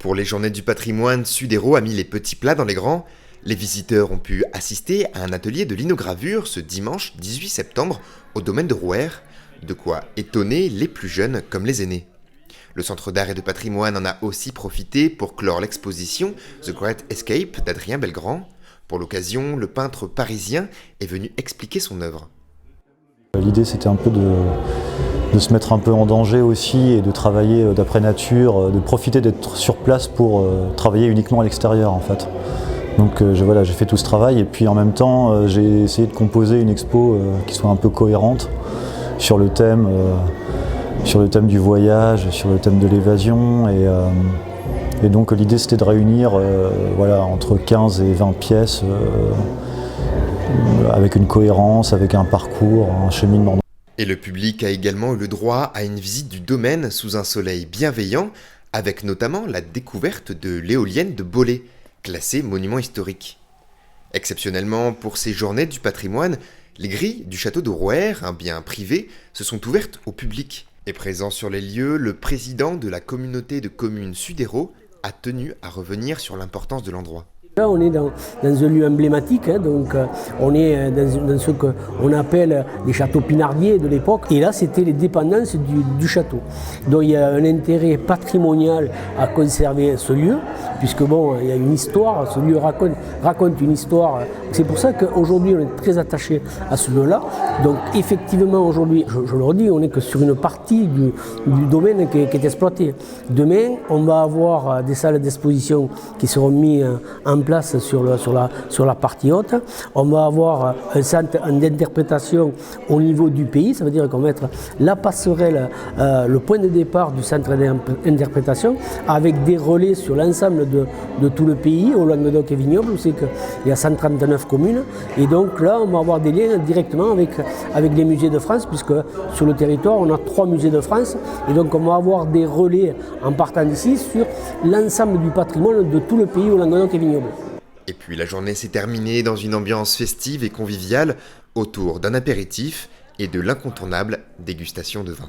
Pour les journées du patrimoine, Sudero a mis les petits plats dans les grands. Les visiteurs ont pu assister à un atelier de linogravure ce dimanche 18 septembre au domaine de Rouerre, de quoi étonner les plus jeunes comme les aînés. Le Centre d'art et de patrimoine en a aussi profité pour clore l'exposition The Great Escape d'Adrien Belgrand. Pour l'occasion, le peintre parisien est venu expliquer son œuvre. L'idée, c'était un peu de se mettre un peu en danger aussi et de travailler d'après nature, de profiter d'être sur place pour travailler uniquement à l'extérieur en fait. Donc j'ai fait tout ce travail et puis en même temps j'ai essayé de composer une expo qui soit un peu cohérente sur le thème du voyage, sur le thème de l'évasion et donc l'idée c'était de réunir entre 15 et 20 pièces avec une cohérence, avec un parcours, un cheminement. Et le public a également eu le droit à une visite du domaine sous un soleil bienveillant, avec notamment la découverte de l'éolienne de Bollé, classée monument historique. Exceptionnellement, pour ces journées du patrimoine, les grilles du château de Rouerre, un bien privé, se sont ouvertes au public. Et présent sur les lieux, le président de la communauté de communes Sudero a tenu à revenir sur l'importance de l'endroit. Là, on est dans un lieu emblématique, donc on est dans ce qu'on appelle les châteaux pinardiers de l'époque. Et là, c'était les dépendances du château. Donc il y a un intérêt patrimonial à conserver ce lieu, puisque il y a une histoire, ce lieu raconte une histoire. C'est pour ça qu'aujourd'hui, on est très attaché à ce lieu-là. Donc effectivement, aujourd'hui, je le redis, on n'est que sur une partie du domaine qui est exploité. Demain, on va avoir des salles d'exposition qui seront mises en place sur la partie haute. On va avoir un centre d'interprétation au niveau du pays, ça veut dire qu'on va mettre la passerelle, le point de départ du centre d'interprétation, avec des relais sur l'ensemble de tout le pays, au Languedoc et Vignoble, où c'est qu'il y a 139 communes. Et donc là, on va avoir des liens directement avec les musées de France, puisque sur le territoire, on a 3 musées de France. Et donc on va avoir des relais en partant d'ici sur l'ensemble du patrimoine de tout le pays, au Languedoc et Vignoble. Et puis la journée s'est terminée dans une ambiance festive et conviviale autour d'un apéritif et de l'incontournable dégustation de vin.